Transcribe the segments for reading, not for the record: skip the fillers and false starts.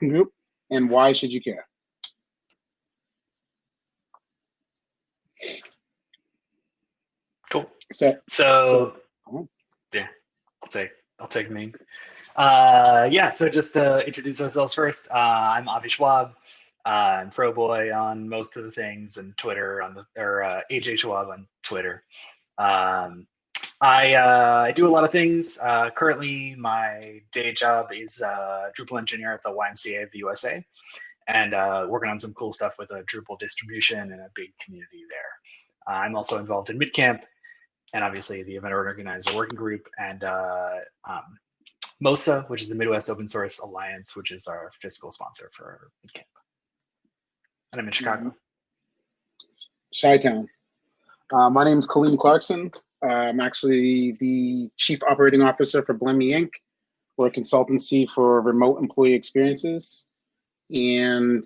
Group, and why should you care? Cool. So yeah, I'll take me. Yeah, so just to introduce ourselves first, I'm Avi Schwab. I'm Boy on most of the things, and Twitter or AJ Schwab on Twitter. I do a lot of things. Currently, my day job is Drupal engineer at the YMCA of the USA, and working on some cool stuff with a Drupal distribution and a big community there. I'm also involved in MidCamp, and obviously the Event Organizer Working Group, and MOSA, which is the Midwest Open Source Alliance, which is our fiscal sponsor for MidCamp. And I'm in Chicago. Chi-Town. My name is Colleen Clarkson. I'm actually the Chief Operating Officer for Blend.me Inc. We're a consultancy for remote employee experiences. And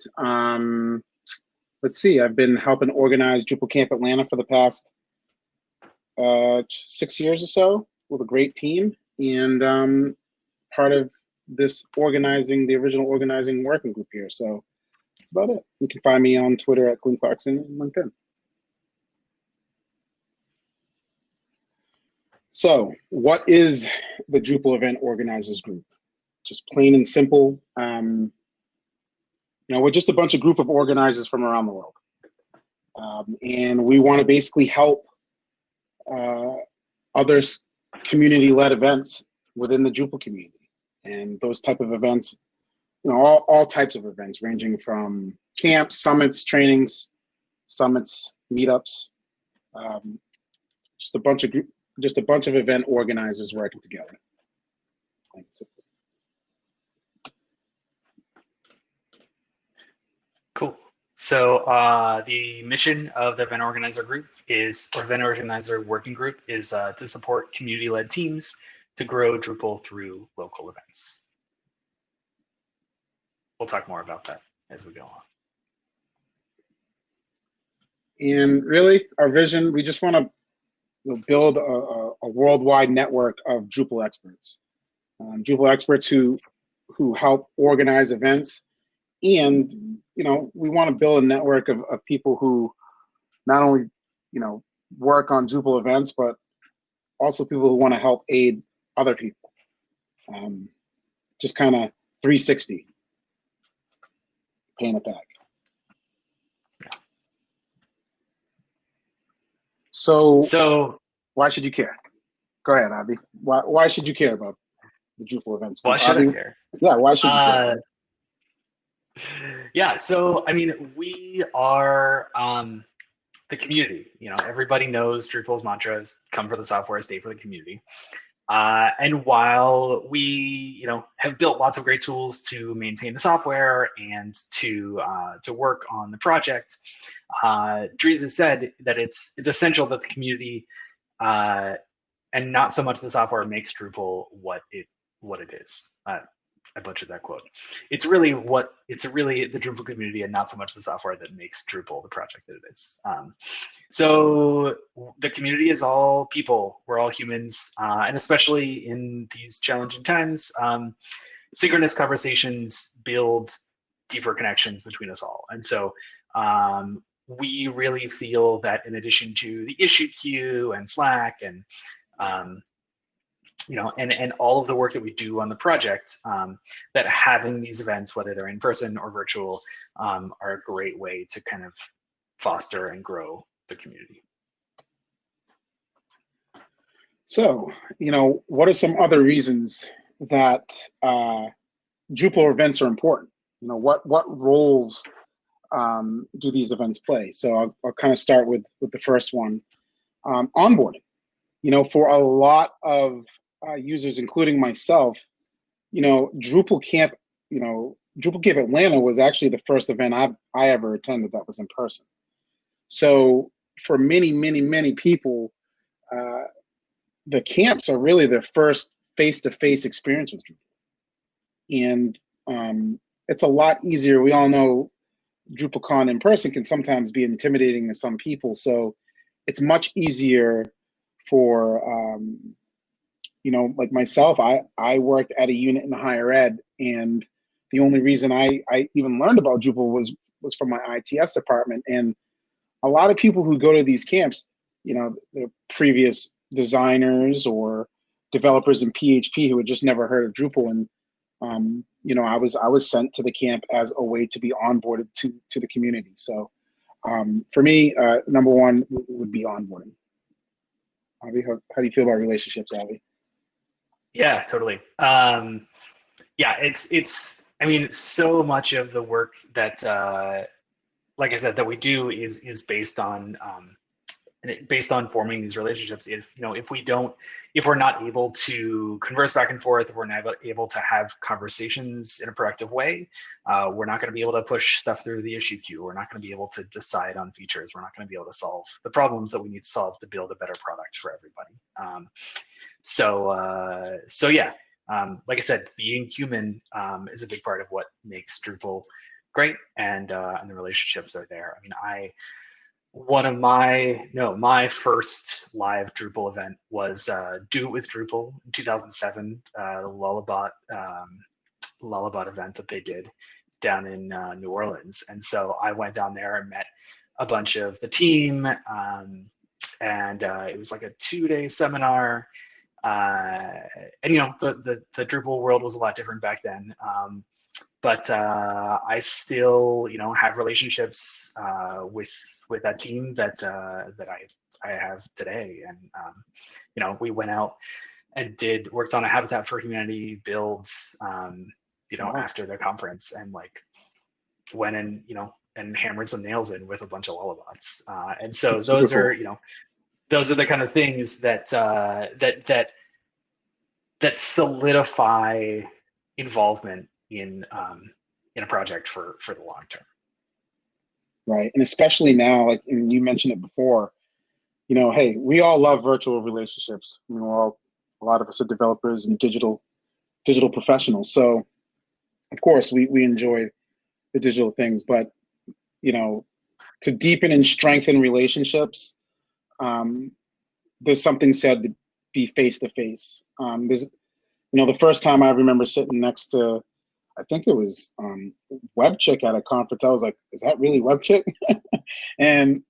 let's see, I've been helping organize DrupalCamp Atlanta for the past 6 years or so with a great team. And part of this the original organizing working group here. So that's about it. You can find me on Twitter at Colleen Clarkson and LinkedIn. So what is the Drupal Event Organizers Group? Just plain and simple. We're just a bunch of group of organizers from around the world. And we want to basically help other community-led events within the Drupal community. And those type of events, all types of events, ranging from camps, summits, trainings, meetups, just a bunch of event organizers working together. Cool. So the mission of the Event Organizer Working Group is to support community-led teams to grow Drupal through local events. We'll talk more about that as we go on. And really, our vision, we just want to build a worldwide network of Drupal experts. Drupal experts who help organize events. And, we want to build a network of people who not only, work on Drupal events, but also people who want to help aid other people. Just kind of 360, paying it back. So why should you care? Go ahead, Avi. Why should you care about the Drupal events? Why should I care? Yeah, why should you care? Yeah, so I mean, we are the community. Everybody knows Drupal's mantras: come for the software, stay for the community. And while we, have built lots of great tools to maintain the software and to work on the project, Dries has said that it's essential that the community and not so much the software makes Drupal what it is. I butchered that quote. It's really the Drupal community and not so much the software that makes Drupal the project that it is. So the community is all people. We're all humans, and especially in these challenging times, synchronous conversations build deeper connections between us all. And so we really feel that in addition to the issue queue and Slack and and all of the work that we do on the project, that having these events, whether they're in person or virtual, are a great way to kind of foster and grow the community. So, what are some other reasons that Drupal events are important? What roles do these events play? So I'll kind of start with the first one, onboarding. For a lot of users, including myself, DrupalCamp Atlanta was actually the first event I ever attended that was in person. So for many, many, many people, the camps are really their first face-to-face experience with Drupal. And it's a lot easier. We all know DrupalCon in person can sometimes be intimidating to some people. So it's much easier for, like myself, I worked at a unit in higher ed, and the only reason I even learned about Drupal was from my ITS department. And a lot of people who go to these camps, they're previous designers or developers in PHP who had just never heard of Drupal. And I was sent to the camp as a way to be onboarded to the community. So for me, number one would be onboarding. Avi, how do you feel about relationships, Avi? Yeah, totally. Yeah, it's. I mean, so much of the work that, like I said, that we do is based on forming these relationships. If we're not able to converse back and forth, if we're not able to have conversations in a productive way, we're not going to be able to push stuff through the issue queue. We're not going to be able to decide on features. We're not going to be able to solve the problems that we need to solve to build a better product for everybody. So yeah, like I said, being human is a big part of what makes Drupal great, and the relationships are there. I mean, my first live Drupal event was Do It with Drupal in 2007, the Lullabot event that they did down in New Orleans. And so I went down there and met a bunch of the team, and it was like a 2-day seminar. And the Drupal world was a lot different back then. But I still, have relationships with that team that I have today. And we went out and worked on a Habitat for Humanity build, after the conference, and went and hammered some nails in with a bunch of lullabots. And so those are, those are the kind of things that that solidify involvement in a project for the long term. Right, and especially now, and you mentioned it before, hey, we all love virtual relationships. A lot of us are developers and digital professionals, so of course we enjoy the digital things. But to deepen and strengthen relationships, there's something said to be face to face. There's, the first time I remember sitting next to, I think it was WebChick at a conference, I was like, is that really WebChick? And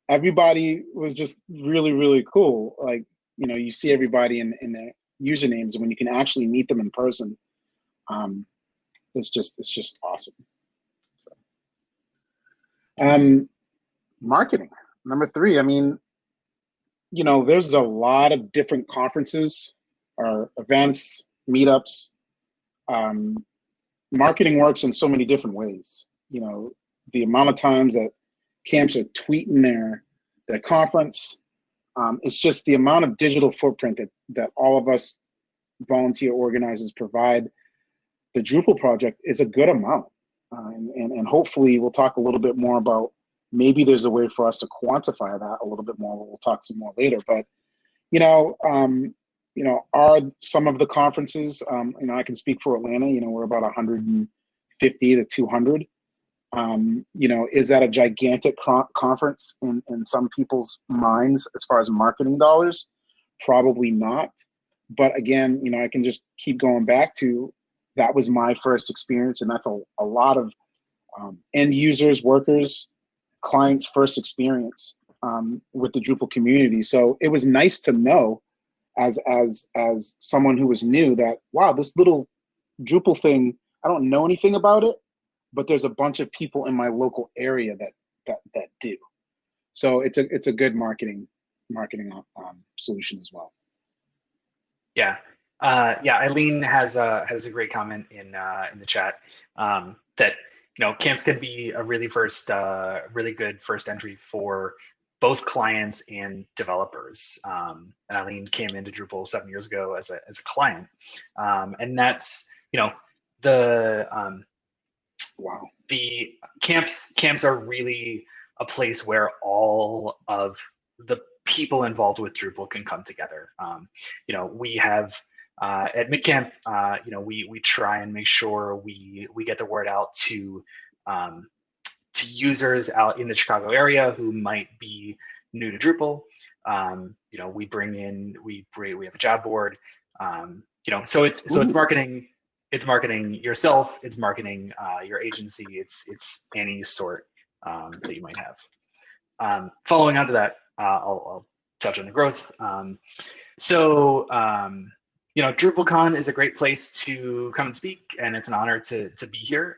everybody was just really, really cool. You see everybody in their usernames, and when you can actually meet them in person, it's just awesome. So, marketing, number 3. I mean, there's a lot of different conferences or events, meetups. Marketing works in so many different ways. The amount of times that camps are tweeting their conference, it's just the amount of digital footprint that all of us volunteer organizers provide the Drupal project is a good amount. And hopefully we'll talk a little bit more about, maybe there's a way for us to quantify that a little bit more. We'll talk some more later, but are some of the conferences, I can speak for Atlanta, we're about 150 to 200. Is that a gigantic conference in some people's minds as far as marketing dollars? Probably not. But again, I can just keep going back to, that was my first experience, and that's a lot of end users, workers, clients' first experience with the Drupal community. So it was nice to know, as someone who was new, that, wow, this little Drupal thing, I don't know anything about it, but there's a bunch of people in my local area that do. So it's a good marketing solution as well. Yeah. Eileen has a great comment in the chat, that camps can be a really good first entry for both clients and developers. And Eileen came into Drupal 7 years ago as a client, and that's the camps are really a place where all of the people involved with Drupal can come together. We have at MidCamp, we try and make sure we get the word out to users out in the Chicago area who might be new to Drupal. We have a job board. So it's marketing it's marketing yourself, it's marketing your agency, it's any sort that you might have. Following on to that, I'll touch on the growth. You know, DrupalCon is a great place to come and speak, and it's an honor to be here.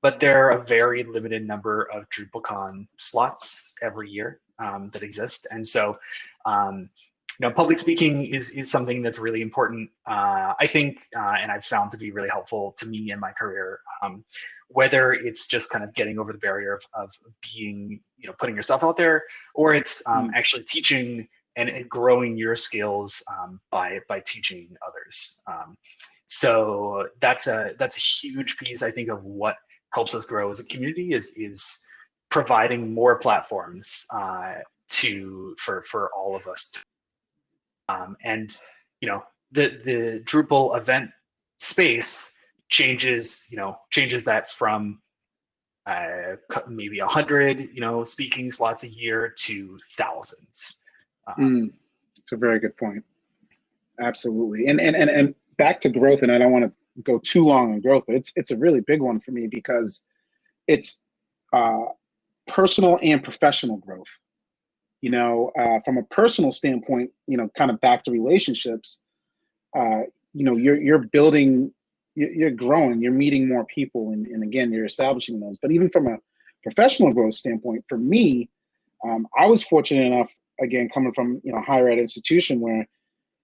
But there are a very limited number of DrupalCon slots every year that exist, and so you know, public speaking is something that's really important, I think, and I've found to be really helpful to me in my career. Whether it's just kind of getting over the barrier of being, you know, putting yourself out there, or it's actually teaching and growing your skills by teaching others. So that's a huge piece, I think, of what helps us grow as a community is providing more platforms for all of us. And you know, the Drupal event space changes that from maybe 100 speaking slots a year to thousands. It's a very good point. Absolutely. And back to growth, and I don't want to go too long on growth, but it's a really big one for me because it's personal and professional growth. You know, from a personal standpoint, you know, kind of back to relationships, you know, you're building, you're growing, you're meeting more people, and again, you're establishing those. But even from a professional growth standpoint, for me, I was fortunate enough, again, coming from, you know, higher ed institution where,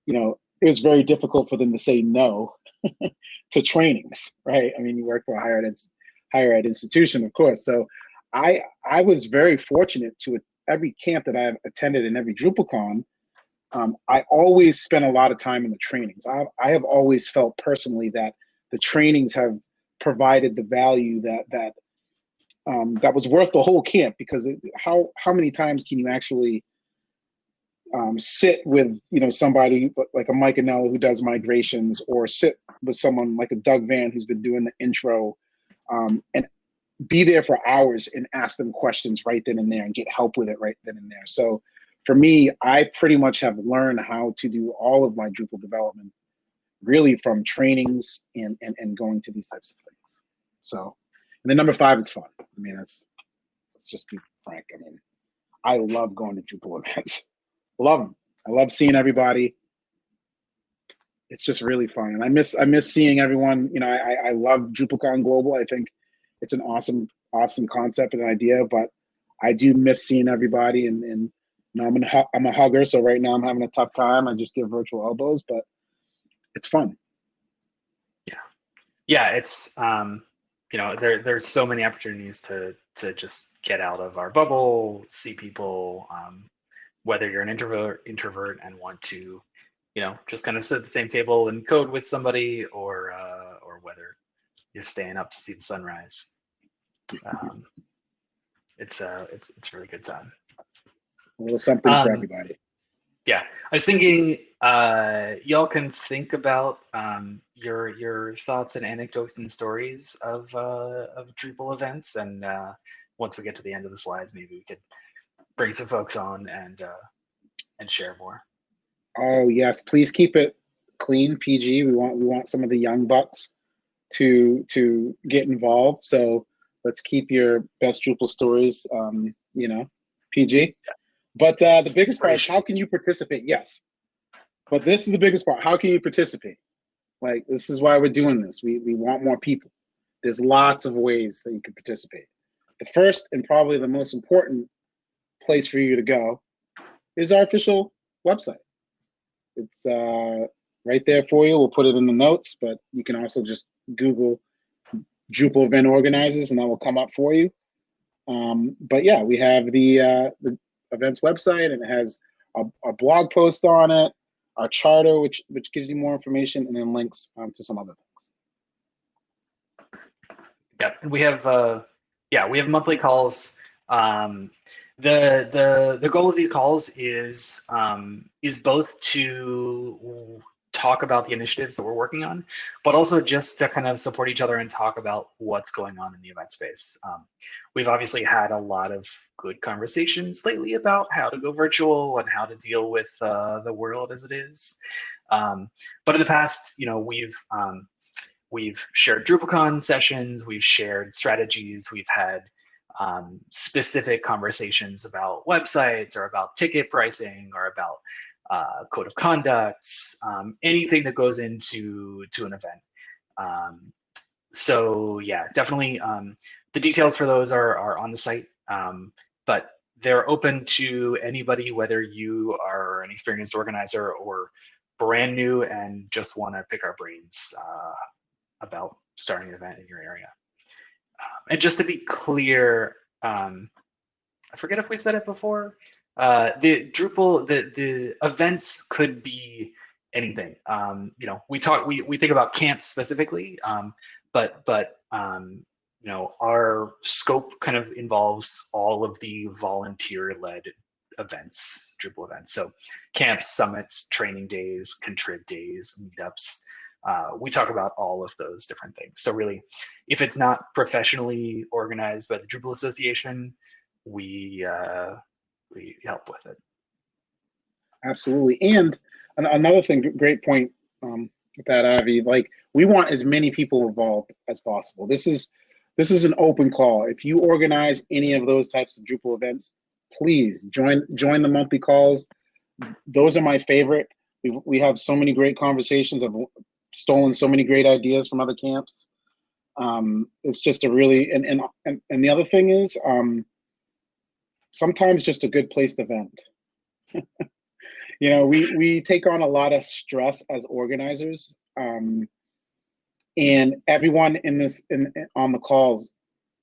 you know, it was very difficult for them to say no to trainings, right? I mean, you work for a higher ed institution, of course. So I was very fortunate to every camp that I've attended and every DrupalCon, I always spent a lot of time in the trainings. I have always felt personally that the trainings have provided the value that was worth the whole camp, because how many times can you actually sit with, you know, somebody like a Mike Anello who does migrations, or sit with someone like a Doug Van who's been doing the intro, and be there for hours and ask them questions right then and there and get help with it right then and there. So for me, I pretty much have learned how to do all of my Drupal development really from trainings and going to these types of things. So, and then number 5, it's fun. I mean, let's just be frank. I mean, I love going to Drupal events. Love them. I love seeing everybody. It's just really fun, and I miss seeing everyone. You know, I love DrupalCon Global. I think it's an awesome concept and idea, but I do miss seeing everybody. And you know, I'm a hugger, so right now I'm having a tough time. I just give virtual elbows, but it's fun. Yeah, it's you know, there's so many opportunities to just get out of our bubble, see people. Whether you're an introvert and want to, you know, just kind of sit at the same table and code with somebody, or whether you're staying up to see the sunrise. It's a really good time. A little something for everybody. Yeah, I was thinking y'all can think about your thoughts and anecdotes and stories of Drupal events, and once we get to the end of the slides, maybe we could bring some folks on and share more. Oh yes, please keep it clean, PG. We want some of the young bucks to get involved. So let's keep your best Drupal stories, you know, PG. Yeah. But the biggest part is, how can you participate? Yes, but this is the biggest part. How can you participate? Like, this is why we're doing this. We want more people. There's lots of ways that you can participate. The first and probably the most important place for you to go is our official website. It's right there for you. We'll put it in the notes, but you can also just Google Drupal event organizers and that will come up for you. But yeah, we have the events website, and it has a blog post on it, our charter, which gives you more information, and then links to some other things. Yeah, we have monthly calls. The goal of these calls is both to talk about the initiatives that we're working on, but also just to kind of support each other and talk about what's going on in the event space. We've obviously had a lot of good conversations lately about how to go virtual and how to deal with the world as it is. But in the past, you know, we've shared DrupalCon sessions, we've shared strategies, we've had specific conversations about websites or about ticket pricing or about code of conducts, anything that goes into an event. So yeah, definitely the details for those are on the site, but they're open to anybody, whether you are an experienced organizer or brand new and just want to pick our brains about starting an event in your area. And just to be clear, I forget if we said it before, the Drupal, the events could be anything. You know, we think about camps specifically, but you know, our scope kind of involves all of the volunteer-led events, Drupal events. So camps, summits, training days, contrib days, meetups. We talk about all of those different things. So really, if it's not professionally organized by the Drupal Association, we help with it. Absolutely. And another thing, great point with that, Avi. Like, we want as many people involved as possible. This is an open call. If you organize any of those types of Drupal events, please join the monthly calls. Those are my favorite. We have so many great conversations. I've stolen so many great ideas from other camps. It's just a really and the other thing is sometimes just a good place to vent. You know, we take on a lot of stress as organizers, and everyone on the calls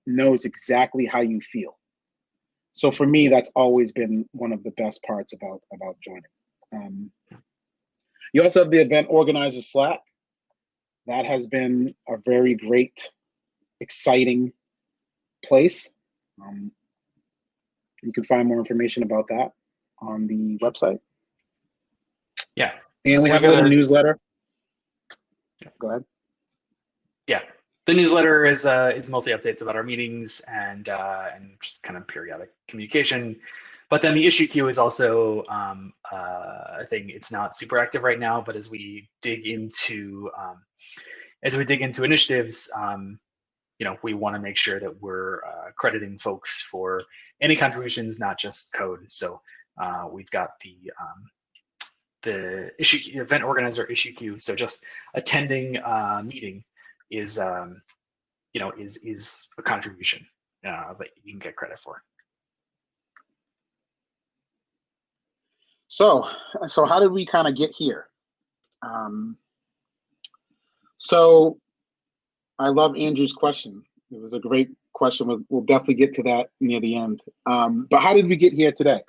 knows exactly how you feel. So for me, that's always been one of the best parts about joining. You also have the event organizer Slack. That has been a very great, exciting place. You can find more information about that on the website. Yeah. And we have a little newsletter. Go ahead. Yeah. The newsletter is mostly updates about our meetings and just kind of periodic communication. But then the issue queue is also a thing. It's not super active right now, but as we dig into initiatives, you know, we want to make sure that we're crediting folks for any contributions, not just code. So we've got the event organizer issue queue. So just attending a meeting is you know, is a contribution that you can get credit for. So how did we kind of get here? So I love Andrew's question. It was a great question. We'll definitely get to that near the end. But how did we get here today?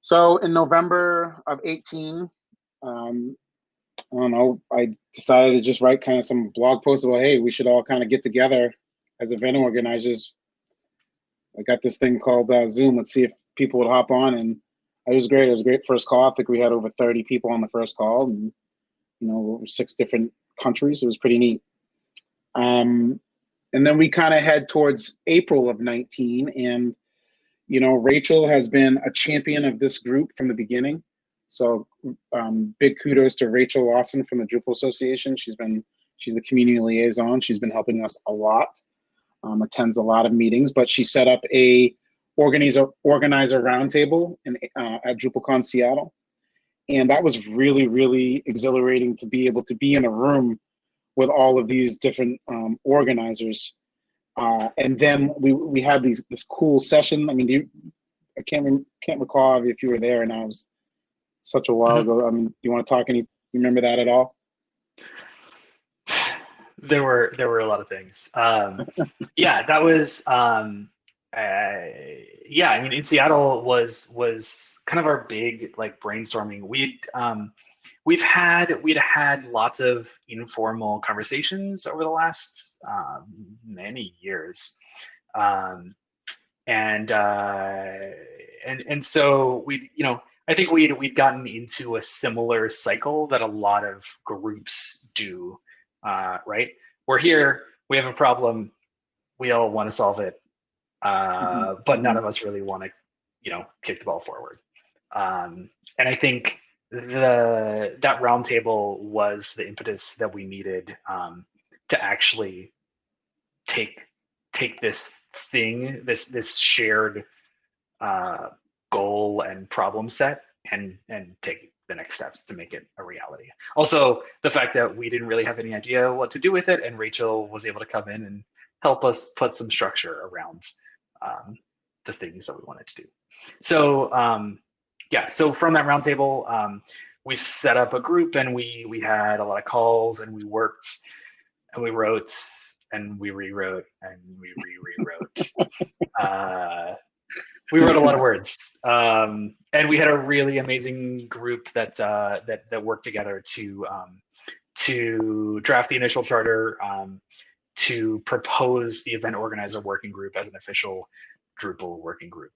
So in November of 18, I don't know, I decided to just write kind of some blog posts about, hey, we should all kind of get together as event organizers. I got this thing called Zoom. Let's see if people would hop on. And it was great. It was a great first call. I think we had over 30 people on the first call, and, you know, over 6 different countries. It was pretty neat. And then we kind of head towards April of 19, and, you know, Rachel has been a champion of this group from the beginning. So big kudos to Rachel Lawson from the Drupal Association. She's the community liaison. She's been helping us a lot, attends a lot of meetings, but she set up a organizer roundtable at DrupalCon Seattle. And that was really, really exhilarating to be able to be in a room with all of these different organizers. And then we had this cool session. I mean, I can't recall if you were there, and I was such a while ago. I mean, do you want to talk you remember that at all? There were a lot of things. Yeah, that was yeah, I mean, in Seattle was kind of our big like brainstorming. We'd had lots of informal conversations over the last many years, and so I think we'd gotten into a similar cycle that a lot of groups do, right? We're here, we have a problem, we all want to solve it, but none of us really want to, kick the ball forward. And I think that roundtable was the impetus that we needed to actually take this thing, this shared goal and problem set, and take the next steps to make it a reality. Also, the fact that we didn't really have any idea what to do with it, and Rachel was able to come in and help us put some structure around the things that we wanted to do. So yeah, so from that roundtable, we set up a group, and we had a lot of calls, and we worked, and we wrote, and we rewrote, and we rewrote. We wrote a lot of words, and we had a really amazing group that that worked together to draft the initial charter, to propose the event organizer working group as an official Drupal working group.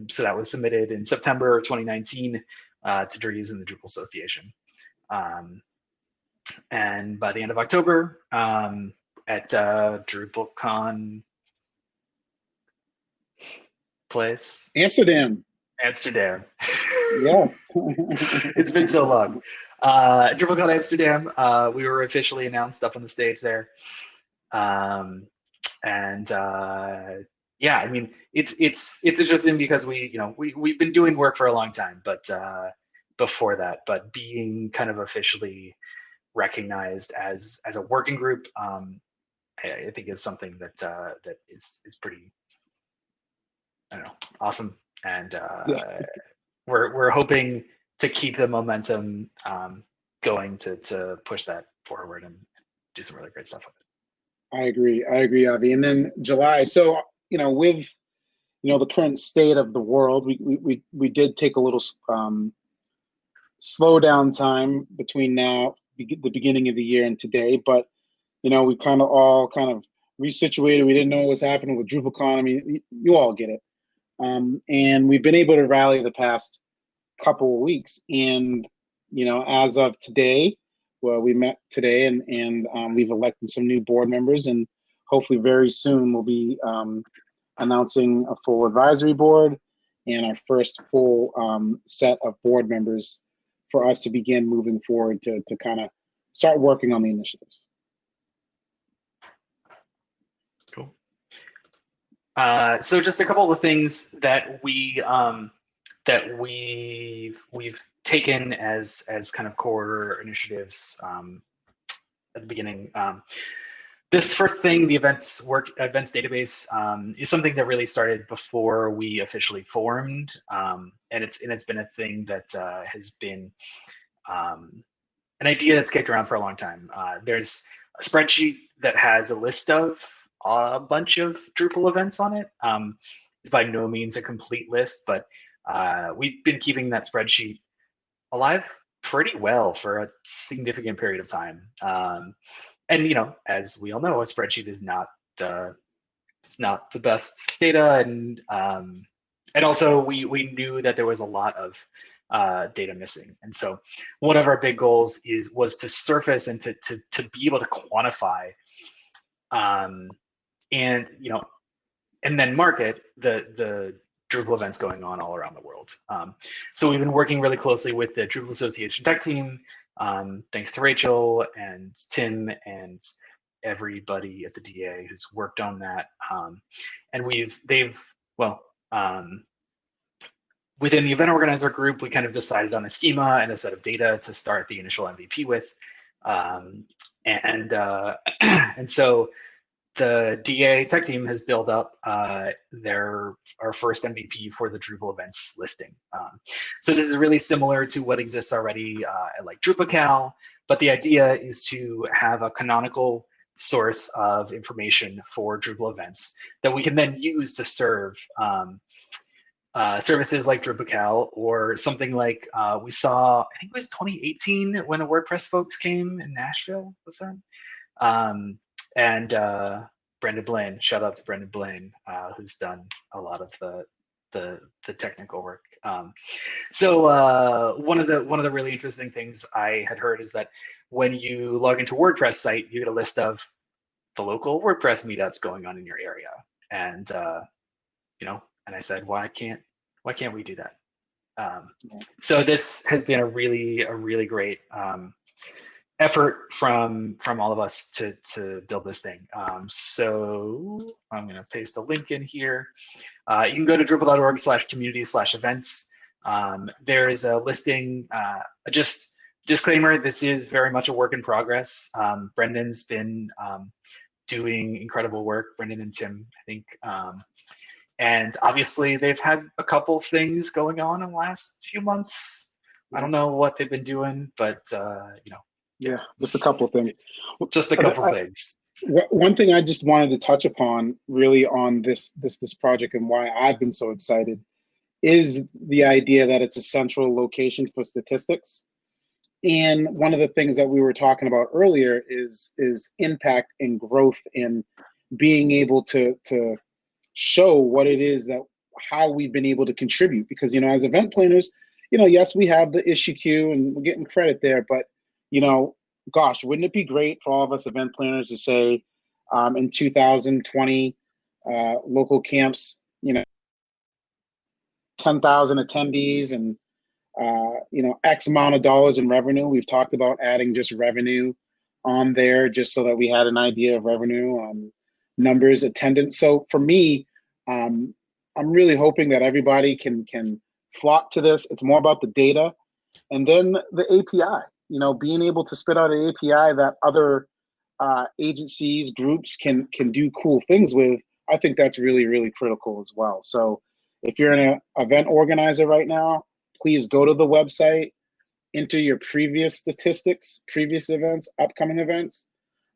So that was submitted in September 2019 to Dries and the Drupal Association. And by the end of October, at DrupalCon place. Amsterdam. Yeah. It's been so long. DrupalCon Amsterdam, we were officially announced up on the stage there. Yeah, I mean, it's interesting because we've been doing work for a long time, but before that, but being kind of officially recognized as a working group, I think is something that that is pretty, I don't know, awesome, and we're hoping to keep the momentum going to push that forward and do some really great stuff with it. I agree, Avi. And then July. So with the current state of the world, we did take a little slow down time between now, the beginning of the year, and today. But we kind of all resituated. We didn't know what was happening with DrupalCon. I mean, you all get it. And we've been able to rally the past couple of weeks. And as of today, well, we met today, and we've elected some new board members, and hopefully very soon we'll be announcing a full advisory board and our first full set of board members for us to begin moving forward to kind of start working on the initiatives. Cool. So just a couple of things that we've taken as kind of core initiatives at the beginning. This first thing, the events database, is something that really started before we officially formed, and it's been a thing that has been an idea that's kicked around for a long time. There's a spreadsheet that has a list of a bunch of Drupal events on it. It's by no means a complete list, but we've been keeping that spreadsheet alive pretty well for a significant period of time. And as we all know, a spreadsheet is not it's not the best data, and also we knew that there was a lot of data missing, and so one of our big goals was to surface and to be able to quantify, and then market the Drupal events going on all around the world. So we've been working really closely with the Drupal Association tech team, thanks to Rachel and Tim and everybody at the DA who's worked on that. And within the event organizer group, we kind of decided on a schema and a set of data to start the initial MVP with. And so the DA tech team has built up our first MVP for the Drupal events listing. So this is really similar to what exists already at like DrupalCal, but the idea is to have a canonical source of information for Drupal events that we can then use to serve services like DrupalCal, or something like we saw, I think it was 2018 when the WordPress folks came in Nashville, was that? And Brendan Blaine, shout out to Brendan Blaine, who's done a lot of the technical work. So one of the really interesting things I had heard is that when you log into a WordPress site, you get a list of the local WordPress meetups going on in your area, and and I said, why can't we do that? So this has been a really great effort from all of us to build this thing. So I'm going to paste a link in here. You can go to drupal.org/community/events. There is a listing. Just disclaimer: this is very much a work in progress. Brendan's been doing incredible work. Brendan and Tim, I think. And obviously, they've had a couple things going on in the last few months. I don't know what they've been doing, but yeah, just a couple of things. Just a couple of things. One thing I just wanted to touch upon, really, on this project and why I've been so excited, is the idea that it's a central location for statistics. And one of the things that we were talking about earlier is impact and growth, and being able to show what it is that how we've been able to contribute. Because as event planners, yes, we have the issue queue and we're getting credit there, but gosh, wouldn't it be great for all of us event planners to say, in 2020, local camps, 10,000 attendees and X amount of dollars in revenue. We've talked about adding just revenue on there, just so that we had an idea of revenue, numbers, attendance. So for me, I'm really hoping that everybody can flock to this. It's more about the data, and then the API. Being able to spit out an API that other agencies, groups can do cool things with. I think that's really critical as well. So if you're an event organizer right now, please go to the website, enter your previous statistics, previous events, upcoming events.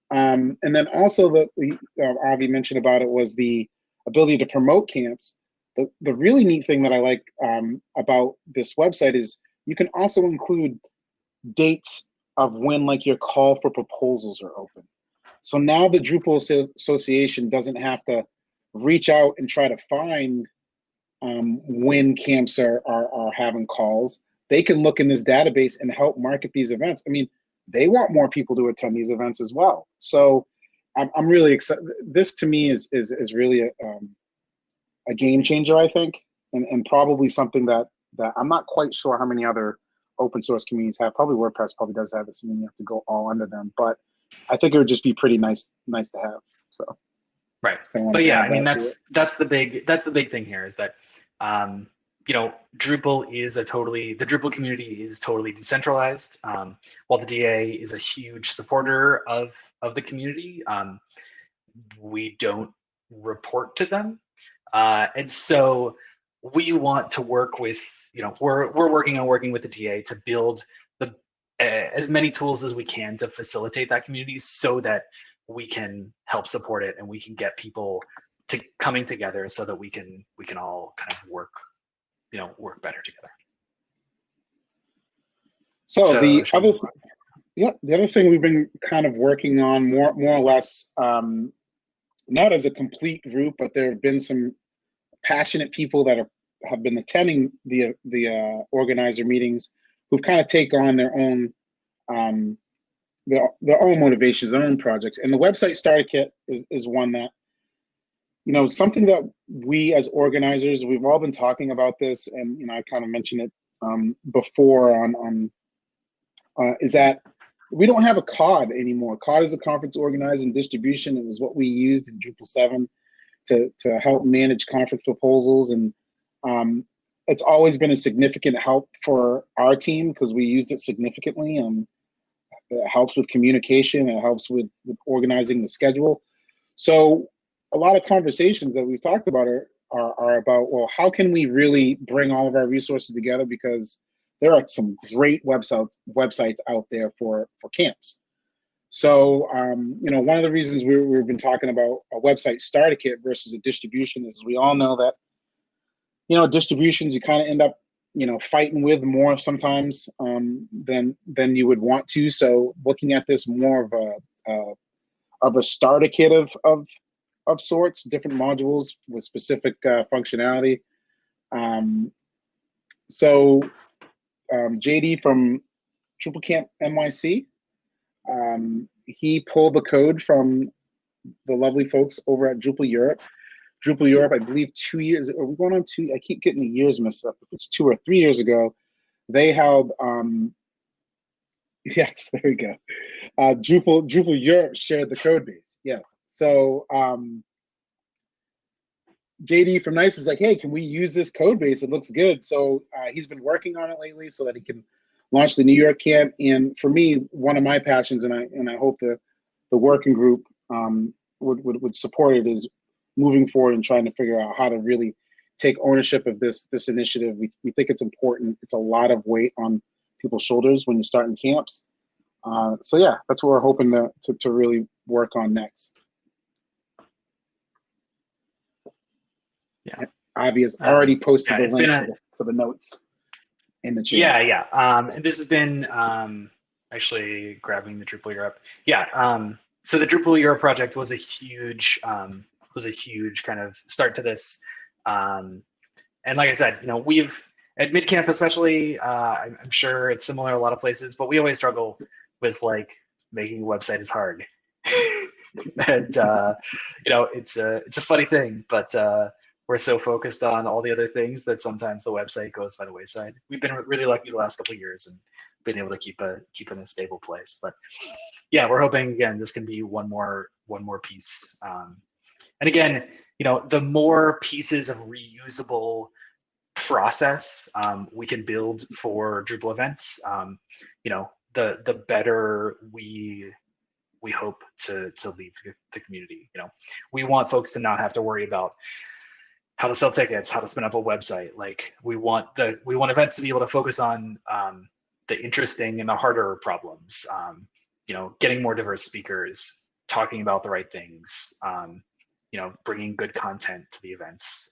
And then also Avi mentioned about it, was the ability to promote camps. The really neat thing that I like about this website is you can also include dates of when your call for proposals are open. So now the Drupal Association doesn't have to reach out and try to find when camps are having calls. They can look in this database and help market these events. I mean, they want more people to attend these events as well. So I'm really excited. This to me is really a game changer, I think, and probably something that I'm not quite sure how many other open source communities have. Probably WordPress probably does have this, and you have to go all under them. But I think it would just be pretty nice to have. So right. But yeah, I mean that's the big thing here, is that Drupal is the Drupal community is totally decentralized. While the DA is a huge supporter of the community, we don't report to them, and so we want to work with. We're working with the DA to build as many tools as we can to facilitate that community, so that we can help support it and we can get people coming together, so that we can all kind of work better together. So the other thing we've been kind of working on more or less, not as a complete group, but there have been some passionate people that have been attending the organizer meetings, who've kind of take on their own motivations, their own projects. And the website starter kit is one that, something that we as organizers, we've all been talking about this, and I kind of mentioned it before is that we don't have a COD anymore. COD is a conference organizing distribution. It was what we used in Drupal 7 to help manage conference proposals, and it's always been a significant help for our team because we used it significantly. It helps with communication. It helps with organizing the schedule. So a lot of conversations that we've talked about are about, well, how can we really bring all of our resources together? Because there are some great websites out there for camps. So, one of the reasons we've been talking about a website starter kit versus a distribution is we all know that, distributions, you kind of end up, fighting with more sometimes than you would want to. So looking at this more of a starter kit of sorts, different modules with specific functionality. So JD from DrupalCamp NYC, he pulled the code from the lovely folks over at Drupal Europe, Drupal Europe, I believe 2 years, are we going on two? I keep getting the years messed up. If it's 2 or 3 years ago, they held, yes, there we go. Drupal Europe shared the code base. Yes. So JD from NICE is like, hey, can we use this code base? It looks good. So he's been working on it lately so that he can launch the New York camp. And for me, one of my passions, and I hope the working group would support it, is moving forward and trying to figure out how to really take ownership of this initiative. We think it's important. It's a lot of weight on people's shoulders when you're starting camps. So yeah, that's what we're hoping to really work on next. Yeah, Avi has already posted yeah, the link to the notes in the chat. Yeah. And this has been actually grabbing the Drupal Europe. Yeah. So the Drupal Europe project was a huge kind of start to this. And like I said, we've at MidCamp especially, I'm sure it's similar a lot of places, but we always struggle with like making a website is hard. And it's a funny thing, but we're so focused on all the other things that sometimes the website goes by the wayside. We've been really lucky the last couple of years and been able to keep it in a stable place. But yeah, we're hoping again this can be one more piece. And again, the more pieces of reusable process we can build for Drupal events, the better we hope to leave the community. We want folks to not have to worry about how to sell tickets, how to spin up a website. Like we want events to be able to focus on the interesting and the harder problems. Getting more diverse speakers, talking about the right things, bringing good content to the events,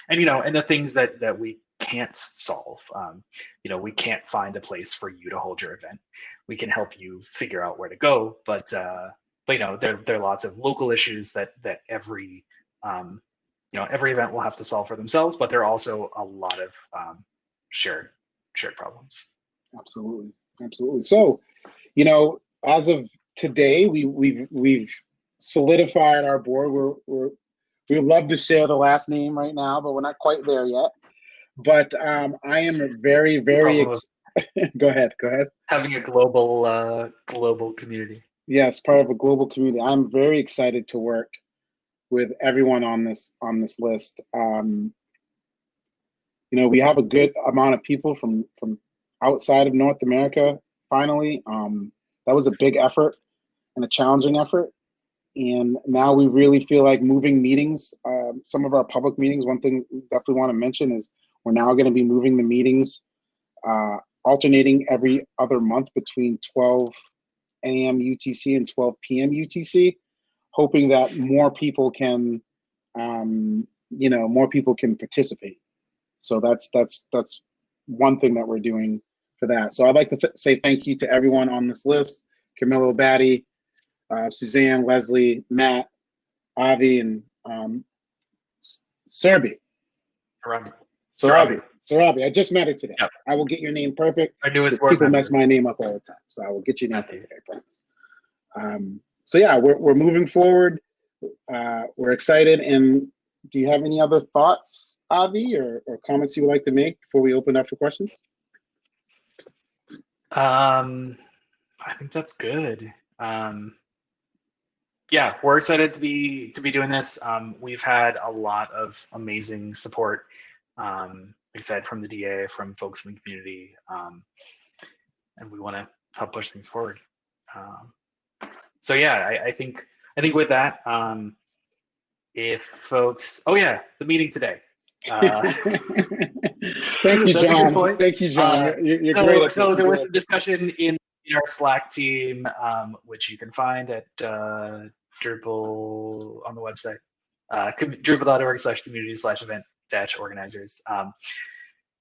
and the things that we can't solve. We can't find a place for you to hold your event. We can help you figure out where to go, but there are lots of local issues that every event will have to solve for themselves, but there are also a lot of shared problems. Absolutely. So, as of today, we've solidified our board. We would love to share the last name right now, but we're not quite there yet. But I am very go ahead. Having a global community. Yes, part of a global community. I'm very excited to work with everyone on this list. We have a good amount of people from outside of North America. Finally, that was a big effort and a challenging effort. And now we really feel like moving meetings, some of our public meetings. One thing we definitely want to mention is we're now going to be moving the meetings, alternating every other month between 12 a.m. UTC and 12 p.m. UTC, hoping that more people can, participate. So that's one thing that we're doing for that. So I'd like to say thank you to everyone on this list: Camilo Batty, Suzanne, Leslie, Matt, Avi, and Sarabi. I just met her today. Yep. I will get your name perfect. Our newest people mess my name up all the time, so I will get your name perfect, I promise. So yeah, we're moving forward. We're excited. And do you have any other thoughts, Avi, or comments you would like to make before we open up for questions? I think that's good. Yeah, we're excited to be doing this. We've had a lot of amazing support, like I said, from the DA, from folks in the community, and we want to help push things forward. So yeah, I think with that, if folks, the meeting today. Thank you, John. Thank you, John. You're great. So there was a discussion in our Slack team, which you can find at Drupal on the website, drupal.org/community/event-organizers.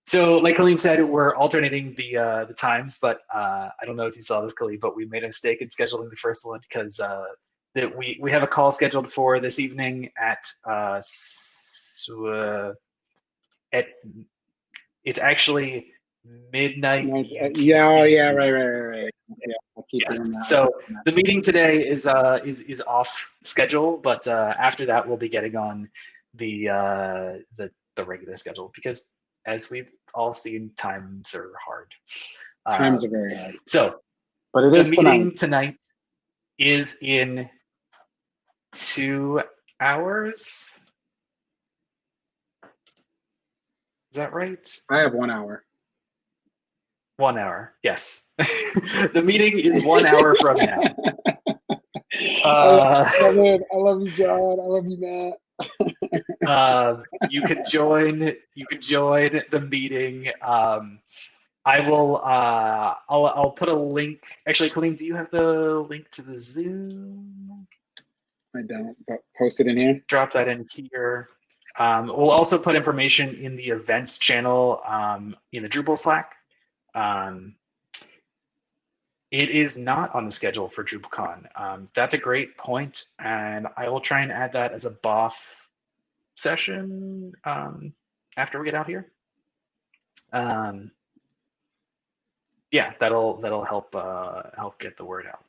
So like Kaleem said, we're alternating the times, but I don't know if you saw this, Kaleem, but we made a mistake in scheduling the first one because we have a call scheduled for this evening at it's actually midnight. UTC. Yeah, right. Yeah, I'll keep yes. doing that. So the meeting today is off schedule, but after that we'll be getting on the regular schedule, because as we've all seen, times are hard. Times are very hard. So But it the is meeting tonight is in 2 hours. Is that right? I have 1 hour. 1 hour, yes. The meeting is 1 hour from now. I love you, John. I love you, Matt. You could join the meeting. I will. I'll put a link. Actually, Colleen, do you have the link to the Zoom? I don't, but post it in here. Drop that in here. We'll also put information in the events channel in the Drupal Slack. It is not on the schedule for DrupalCon. That's a great point, and I will try and add that as a BOF session after we get out here. Yeah, that'll help get the word out.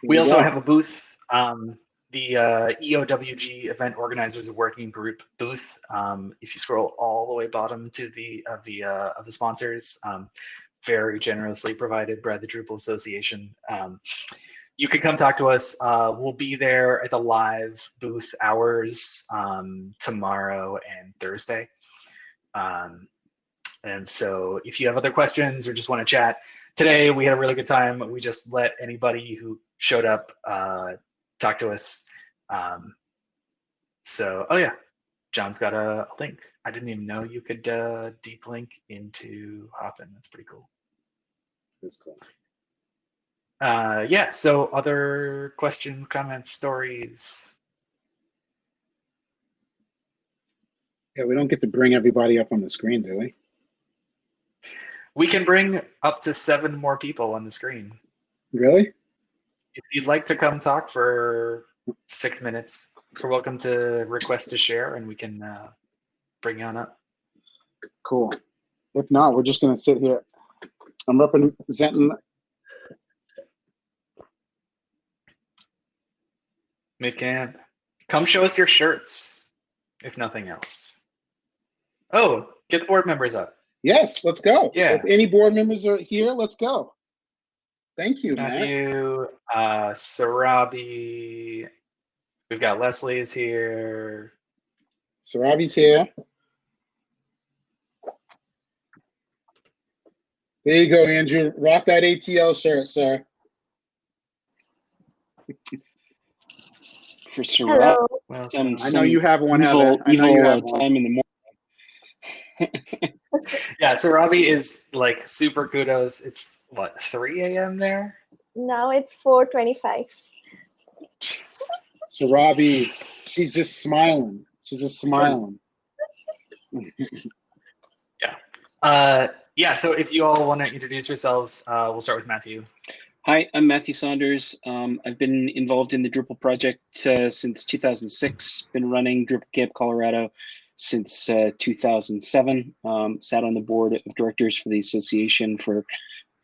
We also have a booth, the EOWG Event Organizers Working Group booth. If you scroll all the way bottom to the sponsors, very generously provided by the Drupal Association. You can come talk to us. We'll be there at the live booth hours tomorrow and Thursday. And so if you have other questions or just want to chat, today we had a really good time. We just let anybody who showed up talk to us. So, oh yeah, John's got a link. I didn't even know you could deep link into Hopin. That's pretty cool. That's cool. Yeah, so other questions, comments, stories? Yeah, we don't get to bring everybody up on the screen, do we? We can bring up to 7 more people on the screen. Really? If you'd like to come talk for 6 minutes, you're welcome to request to share, and we can bring you on up. Cool. If not, we're just going to sit here. I'm representing. Midcamp. Come show us your shirts, if nothing else. Oh, get the board members up. Yes, let's go. Yeah. If any board members are here, let's go. Thank you, Matthew, Sarabi. We've got Leslie is here. Sarabi's here. There you go, Andrew. Rock that ATL shirt, sir. For Sarabi. Well, I know you have one. Evil have time in the morning. Yeah, Sarabi is like super kudos. It's what, 3 a.m. there? Now it's 4:25. Sarabi, she's just smiling. She's just smiling. Yeah. Yeah, so if you all want to introduce yourselves, we'll start with Matthew. Hi, I'm Matthew Saunders. I've been involved in the Drupal project since 2006. Been running Drupal Camp Colorado since 2007. Sat on the board of directors for the association for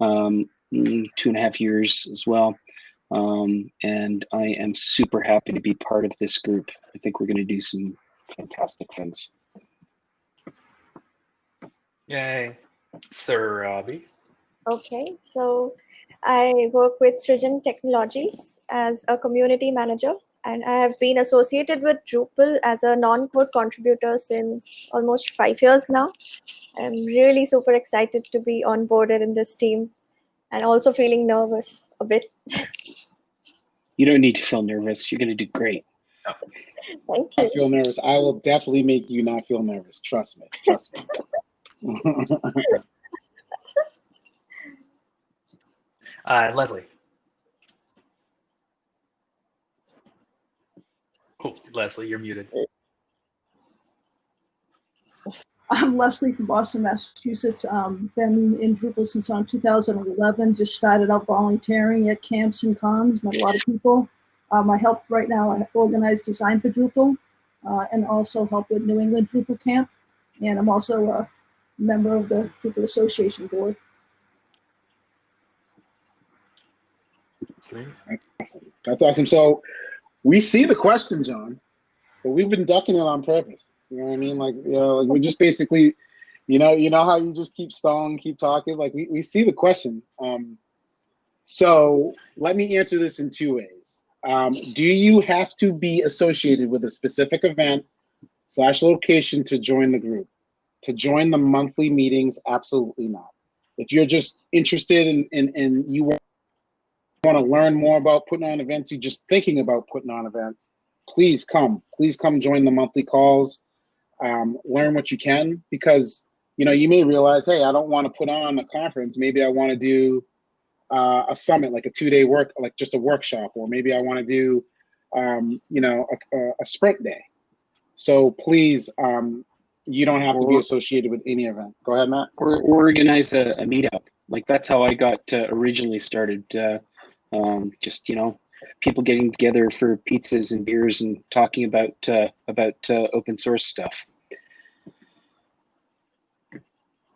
2.5 years as well. And I am super happy to be part of this group. I think we're going to do some fantastic things. Yay. Sarabi. Okay, so I work with Srijan Technologies as a community manager, and I have been associated with Drupal as a non-code contributor since almost 5 years now. I'm really super excited to be onboarded in this team and also feeling nervous a bit. You don't need to feel nervous. You're going to do great. Thank I you. feel nervous. I will definitely make you not feel nervous. Trust me. Trust me. Leslie. Oh, Leslie, you're muted. I'm Leslie from Boston, Massachusetts. Been in Drupal since around 2011. Just started out volunteering at camps and cons, met a lot of people. I help right now, I organize design for Drupal and also help with New England Drupal Camp. And I'm also a member of the Drupal Association board. Sweet. That's awesome. That's awesome. So we see the question, John. but we've been ducking it on purpose. You know what I mean? Like, like we're just basically, you know how you just keep stalling, keep talking. Like we see the question. So let me answer this in two ways. Do you have to be associated with a specific event / location to join the group? To join the monthly meetings? Absolutely not. If you're just interested in you want to learn more about putting on events, you're just thinking about putting on events, please come join the monthly calls. Learn what you can, because you may realize, hey, I don't want to put on a conference. Maybe I want to do a summit, like a 2-day like just a workshop, or maybe I want to do a sprint day. So please, you don't have to be associated with any event. Go ahead, Matt. Or organize a meetup. Like that's how I got originally started. Just people getting together for pizzas and beers and talking about open source stuff.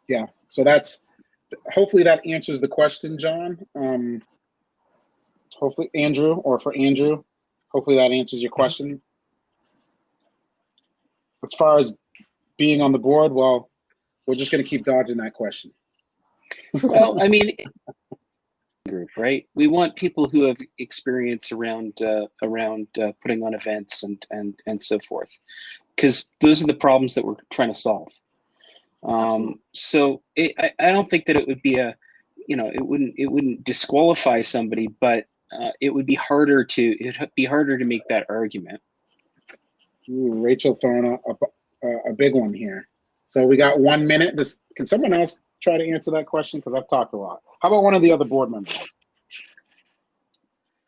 Yeah. So hopefully that answers the question, John. Hopefully Andrew, hopefully that answers your question. As far as being on the board, well, we're just going to keep dodging that question. Well, I mean, group, right? We want people who have experience around putting on events and so forth, because those are the problems that we're trying to solve. So I don't think that it would be it wouldn't disqualify somebody, but it would be harder to make that argument. Ooh, Rachel throwing a big one here. So we got 1 minute. Can someone else try to answer that question? Because I've talked a lot. How about one of the other board members?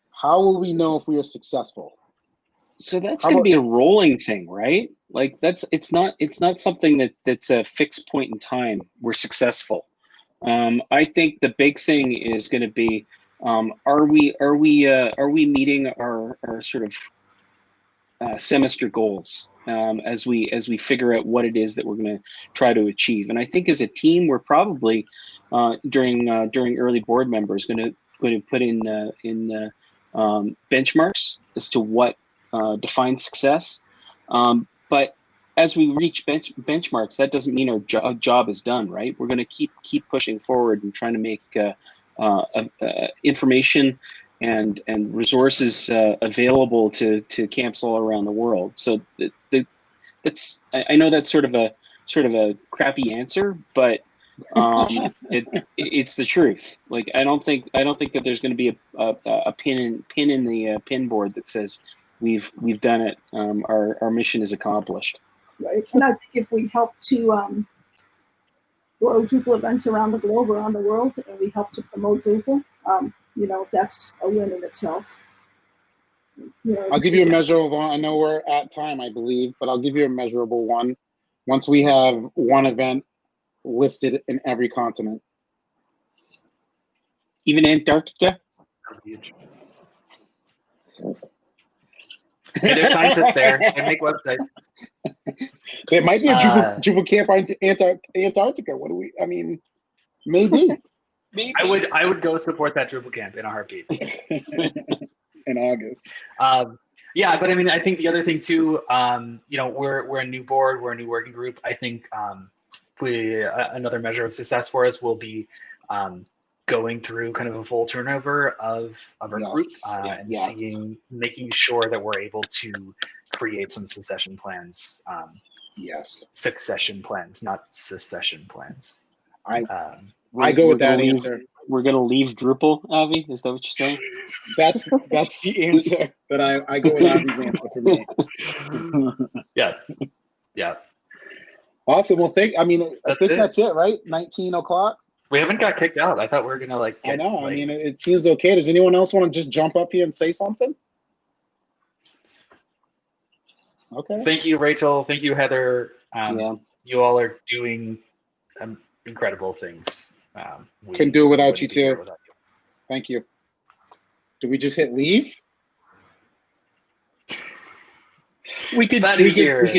How will we know if we are successful? So that's going to be a rolling thing, right? Like it's not something that's a fixed point in time. We're successful. I think the big thing is going to be, are we meeting our sort of semester goals as we figure out what it is that we're going to try to achieve. And I think as a team, we're probably during early board members going to put in benchmarks as to what defines success. But as we reach benchmarks, that doesn't mean our job is done, right? We're going to keep pushing forward and trying to make information and resources available to camps all around the world. So I know that's sort of a crappy answer, but it's the truth. Like I don't think that there's going to be a pin in the pin board that says we've done it. Our mission is accomplished. Right, and I think if we help to grow Drupal events around the globe, around the world, and we help to promote Drupal, that's a win in itself. I'll give you a measurable one. I know we're at time, I believe, but I'll give you a measurable one. Once we have one event listed in every continent. Even Antarctica? Hey, there's scientists there. They make websites. There might be a Drupal camp on Antarctica. Maybe. Maybe. I would go support that Drupal camp in a heartbeat. In August. Yeah, but I mean, I think the other thing too, we're a new board, we're a new working group. I think another measure of success for us will be going through kind of a full turnover of our group and making sure that we're able to create some succession plans. Succession plans, not secession plans. I go with that answer. We're gonna leave Drupal, Avi. Is that what you're saying? That's the answer. But I go with Avi's answer for me. Yeah. Awesome. Well, I think that's it, right? 19 o'clock. We haven't got kicked out. I thought we were gonna I know. I mean, it seems okay. Does anyone else want to just jump up here and say something? Okay. Thank you, Rachel. Thank you, Heather. You all are doing incredible things. Couldn't do it without you too. Thank you. Did we just hit leave? We could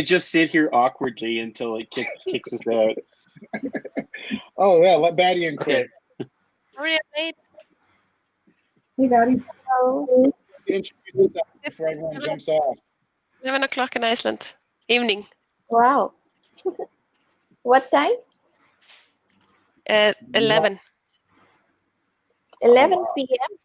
just sit here awkwardly until it kicks us out. Oh yeah, let Batty in quick. Really late. Hey, Batty. Hello. Introduce yourself before everyone jumps off. 11 o'clock in Iceland, evening. Wow. What time? 11. 11 p.m.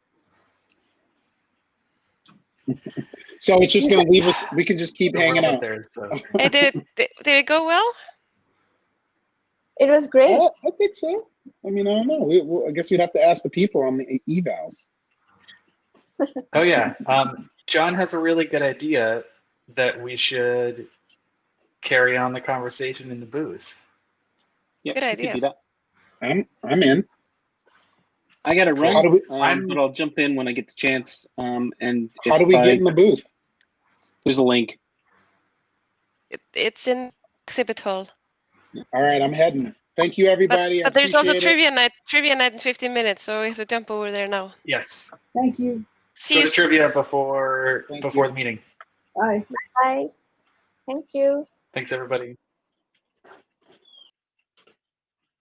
So it's just gonna leave us. We can just keep We're hanging up out. there, so. Hey, did it go well? It was great. I think so. I mean, I don't know. I guess we'd have to ask the people on the evals. Oh yeah, John has a really good idea that we should carry on the conversation in the booth. Yeah, Good we idea. could do that. I'm in. I got to So run, how do we- but I'll jump in when I get the chance. And How do we get in the booth? There's a link. It's in exhibit hall. All right, I'm heading. Thank you, everybody. But there's also appreciate it. trivia night in 15 minutes, so we have to jump over there now. yes, Thank you. See go you to soon. trivia before Thank the you. meeting. Bye. Bye. Thank you. Thanks everybody.